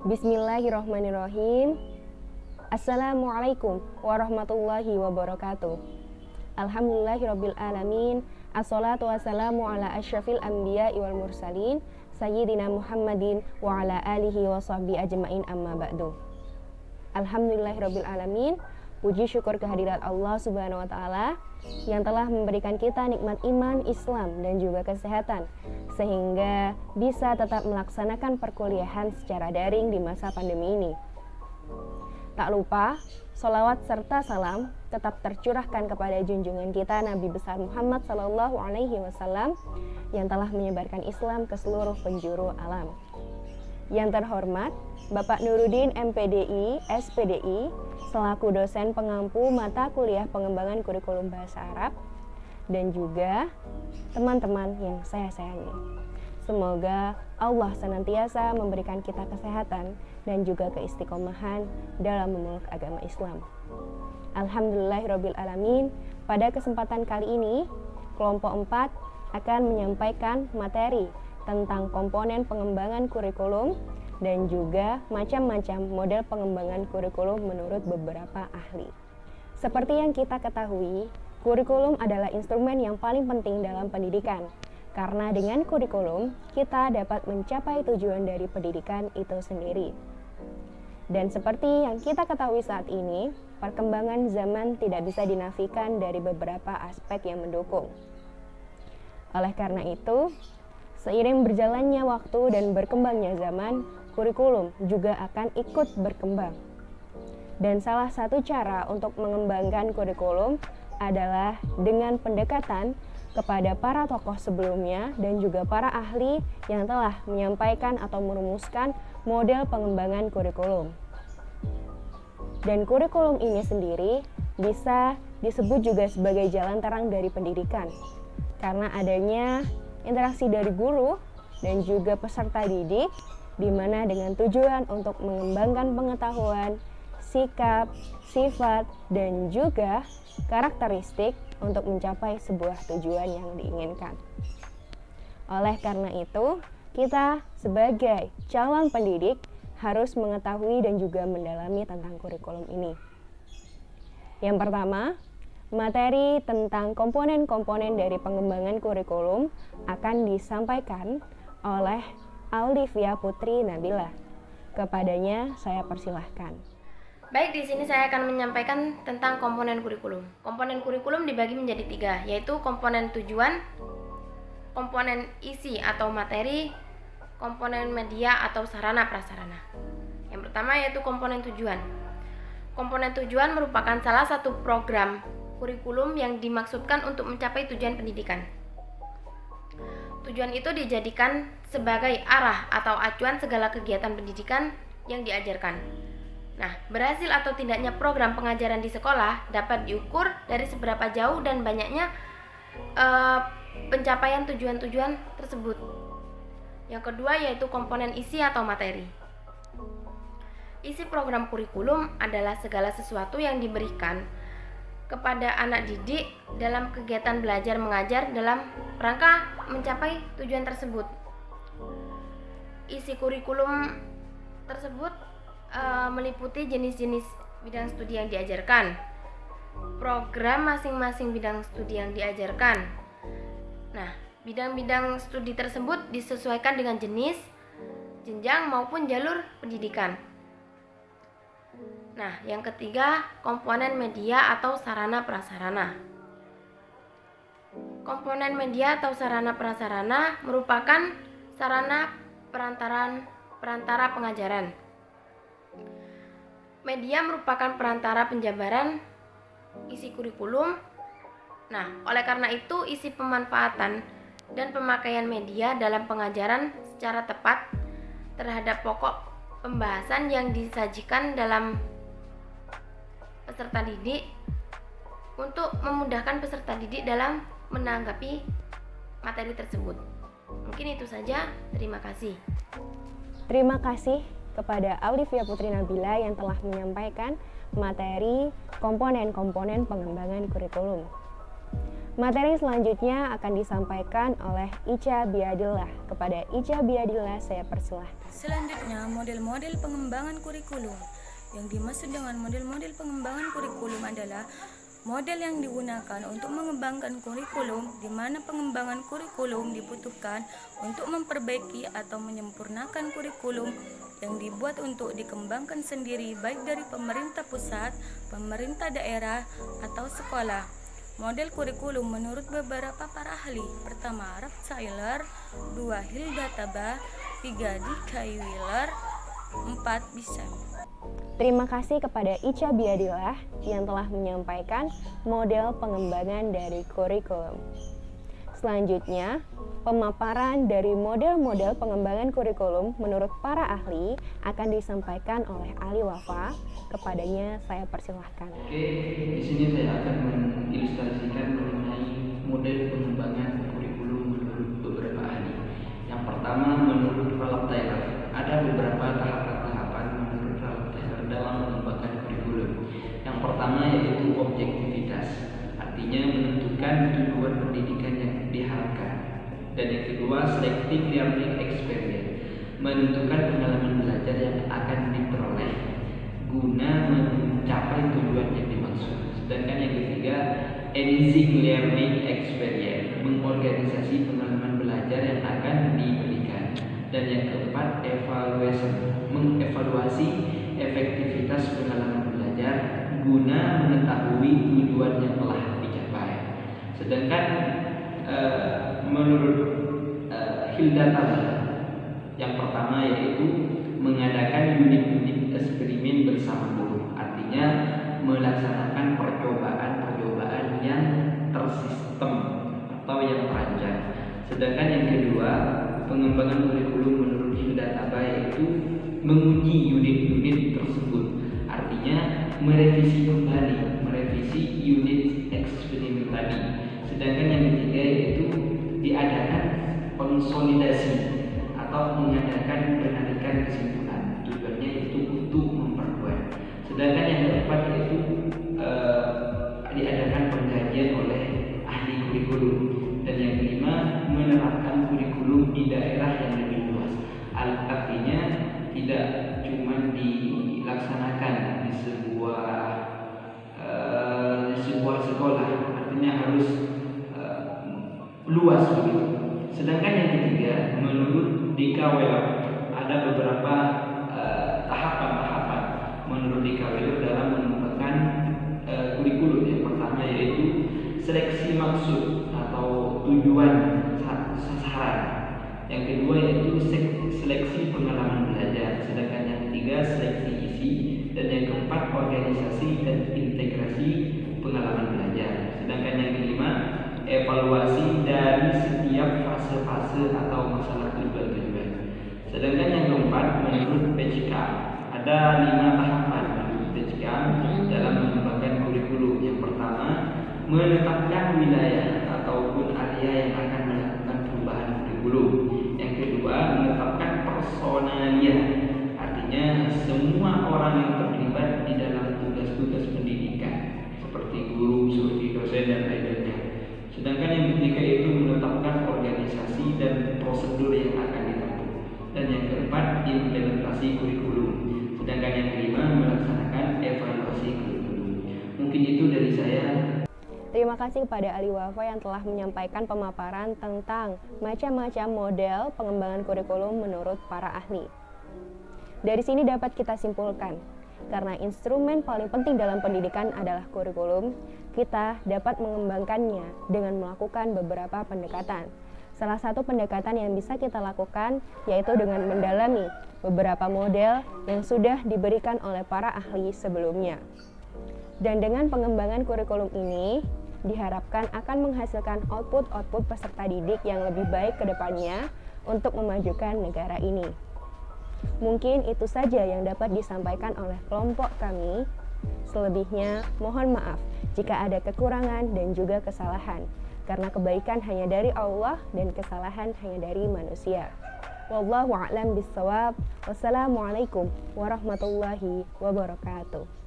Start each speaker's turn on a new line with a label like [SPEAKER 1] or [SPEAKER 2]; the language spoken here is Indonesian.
[SPEAKER 1] Bismillahirrahmanirrahim. Assalamualaikum warahmatullahi wabarakatuh. Alhamdulillahirabbil alamin. Assalatu wassalamu ala asyrafil anbiya'i wal mursalin sayyidina Muhammadin wa ala alihi wa sahbihi ajmain, amma ba'du. Alhamdulillahirabbil alamin. Puji syukur kehadirat Allah Subhanahu wa taala yang telah memberikan kita nikmat iman, Islam dan juga kesehatan sehingga bisa tetap melaksanakan perkuliahan secara daring di masa pandemi ini. Tak lupa, sholawat serta salam tetap tercurahkan kepada junjungan kita Nabi besar Muhammad SAW yang telah menyebarkan Islam ke seluruh penjuru alam. Yang terhormat, Bapak Nuruddin MPDI, SPDI, selaku dosen pengampu mata kuliah pengembangan kurikulum bahasa Arab, dan juga teman-teman yang saya sayangi. Semoga Allah senantiasa memberikan kita kesehatan dan juga keistiqomahan dalam memeluk agama Islam. Alhamdulillahirabbil alamin. Pada kesempatan kali ini, kelompok 4 akan menyampaikan materi tentang komponen pengembangan kurikulum dan juga macam-macam model pengembangan kurikulum menurut beberapa ahli. Seperti yang kita ketahui, kurikulum adalah instrumen yang paling penting dalam pendidikan, karena dengan kurikulum kita dapat mencapai tujuan dari pendidikan itu sendiri. Dan seperti yang kita ketahui saat ini, perkembangan zaman tidak bisa dinafikan dari beberapa aspek yang mendukung. Oleh karena itu, seiring berjalannya waktu dan berkembangnya zaman, kurikulum juga akan ikut berkembang. Dan salah satu cara untuk mengembangkan kurikulum adalah dengan pendekatan kepada para tokoh sebelumnya dan juga para ahli yang telah menyampaikan atau merumuskan model pengembangan kurikulum. Dan kurikulum ini sendiri bisa disebut juga sebagai jalan terang dari pendidikan, karena adanya interaksi dari guru dan juga peserta didik, di mana dengan tujuan untuk mengembangkan pengetahuan, sikap, sifat, dan juga karakteristik untuk mencapai sebuah tujuan yang diinginkan. Oleh karena itu, kita sebagai calon pendidik harus mengetahui dan juga mendalami tentang kurikulum ini. Yang pertama, materi tentang komponen-komponen dari pengembangan kurikulum akan disampaikan oleh Aulifia Putri Nabila. Kepadanya saya persilahkan.
[SPEAKER 2] Baik, di sini saya akan menyampaikan tentang komponen kurikulum. Komponen kurikulum dibagi menjadi 3, yaitu komponen tujuan, komponen isi atau materi, komponen media atau sarana prasarana. Yang pertama yaitu komponen tujuan. Komponen tujuan merupakan salah satu program kurikulum yang dimaksudkan untuk mencapai tujuan pendidikan. Tujuan itu dijadikan sebagai arah atau acuan segala kegiatan pendidikan yang diajarkan. Nah, berhasil atau tidaknya program pengajaran di sekolah dapat diukur dari seberapa jauh dan banyaknya pencapaian tujuan-tujuan tersebut. Yang kedua yaitu komponen isi atau materi. Isi program kurikulum adalah segala sesuatu yang diberikan kepada anak didik dalam kegiatan belajar mengajar dalam rangka mencapai tujuan tersebut. Isi kurikulum tersebut meliputi jenis-jenis bidang studi yang diajarkan, program masing-masing bidang studi yang diajarkan. Nah, bidang-bidang studi tersebut disesuaikan dengan jenis, jenjang maupun jalur pendidikan. Nah, yang ketiga, komponen media atau sarana prasarana. Komponen media atau sarana prasarana merupakan sarana perantara pengajaran. Media merupakan perantara penjabaran isi kurikulum. Nah, oleh karena itu isi pemanfaatan dan pemakaian media dalam pengajaran secara tepat terhadap pokok pembahasan yang disajikan dalam peserta didik untuk memudahkan peserta didik dalam menanggapi materi tersebut. Mungkin itu saja. Terima kasih.
[SPEAKER 1] Terima kasih kepada Aulifia Putri Nabila yang telah menyampaikan materi komponen-komponen pengembangan kurikulum. Materi selanjutnya akan disampaikan oleh Ica Biadillah. Kepada Ica Biadillah saya persilahkan.
[SPEAKER 3] Selanjutnya, model-model pengembangan kurikulum. Yang dimaksud dengan model-model pengembangan kurikulum adalah model yang digunakan untuk mengembangkan kurikulum, di mana pengembangan kurikulum dibutuhkan untuk memperbaiki atau menyempurnakan kurikulum yang dibuat untuk dikembangkan sendiri baik dari pemerintah pusat, pemerintah daerah, atau sekolah. Model kurikulum menurut beberapa para ahli: pertama, Ralph Tyler, 2, Hilda Taba, 3, D.K. Wheeler, 4, Bisham.
[SPEAKER 1] Terima kasih kepada Ica Biadillah yang telah menyampaikan model pengembangan dari kurikulum. Selanjutnya, pemaparan dari model-model pengembangan kurikulum menurut para ahli akan disampaikan oleh Ali Wafa. Kepadanya saya persilahkan.
[SPEAKER 4] Oke, di sini saya akan mengilustrasikan mengenai model pengembangan kurikulum menurut beberapa ahli. Yang pertama, menurut Ralph Tyler, ada beberapa tahapan-tahapan menurut Ralph Tyler dalam mengembangkan kurikulum. Yang pertama yaitu objektivitas, artinya menentukan tujuan pendidikan yang diharapkan. Dan yang kedua, selective learning experience, menentukan pengalaman belajar yang akan diperoleh guna mencapai tujuan yang dimaksud. Sedangkan yang ketiga, enhancing learning experience, mengorganisasi pengalaman belajar yang akan diberikan. Dan yang keempat, evaluation, mengevaluasi efektivitas pengalaman belajar guna mengetahui tujuan yang telah dicapai. Sedangkan menurut Hilda Taba, yang pertama yaitu mengadakan unit-unit eksperimen bersama guru, artinya melaksanakan percobaan-percobaan yang tersistem atau yang terancang. Sedangkan yang kedua, pengembangan kurikulum menurut Hilda Taba yaitu menguji unit-unit tersebut, artinya merevisi unit eksperimen tadi. Sedangkan yang ketiga yaitu diadakan konsolidasi atau mengadakan penarikan kesimpulan, tujuannya itu untuk memperkuat. Sedangkan yang keempat yaitu diadakan pengkajian oleh ahli kurikulum. Dan yang kelima, menerapkan kurikulum di daerah yang lebih luas, artinya tidak cuma dilaksanakan di sebuah sekolah, artinya harus luas begitu. Sedangkan yang ketiga, menurut D.K. Wheeler, ada beberapa tahapan-tahapan menurut D.K. Wheeler dalam mengembangkan kurikulum. Yang pertama yaitu seleksi maksud atau tujuan sasaran. Yang kedua yaitu seleksi pengalaman belajar. Sedangkan yang ketiga, seleksi isi. Dan yang keempat, organisasi dan integrasi pengalaman belajar. Sedangkan yang kelima, evaluasi dari setiap fase-fase atau masalah tujuan-tujuan. Sedangkan yang keempat, menurut PCK, ada 5 tahapan menurut PCK dalam mengembangkan kurikulum. Yang pertama, menetapkan wilayah ataupun area yang akan melakukan perubahan kurikulum. Yang kedua, menetapkan personalia, artinya semua orang yang terlibat di dalam tugas-tugas pendidikan seperti guru, seperti dosen dan lain-lainnya. Sedangkan yang ketiga itu menetapkan organisasi dan prosedur yang akan ditempuh. Dan yang keempat, implementasi kurikulum. Sedangkan yang kelima, melaksanakan evaluasi kurikulum. Mungkin itu dari saya.
[SPEAKER 1] Terima kasih kepada Ali Wafa yang telah menyampaikan pemaparan tentang macam-macam model pengembangan kurikulum menurut para ahli. Dari sini dapat kita simpulkan, karena instrumen paling penting dalam pendidikan adalah kurikulum, kita dapat mengembangkannya dengan melakukan beberapa pendekatan. Salah satu pendekatan yang bisa kita lakukan yaitu dengan mendalami beberapa model yang sudah diberikan oleh para ahli sebelumnya. Dan dengan pengembangan kurikulum ini, diharapkan akan menghasilkan output peserta didik yang lebih baik ke depannya untuk memajukan negara ini. Mungkin itu saja yang dapat disampaikan oleh kelompok kami. Selebihnya, mohon maaf jika ada kekurangan dan juga kesalahan, karena kebaikan hanya dari Allah dan kesalahan hanya dari manusia. Wallahu a'lam bishawab. Wassalamualaikum warahmatullahi wabarakatuh.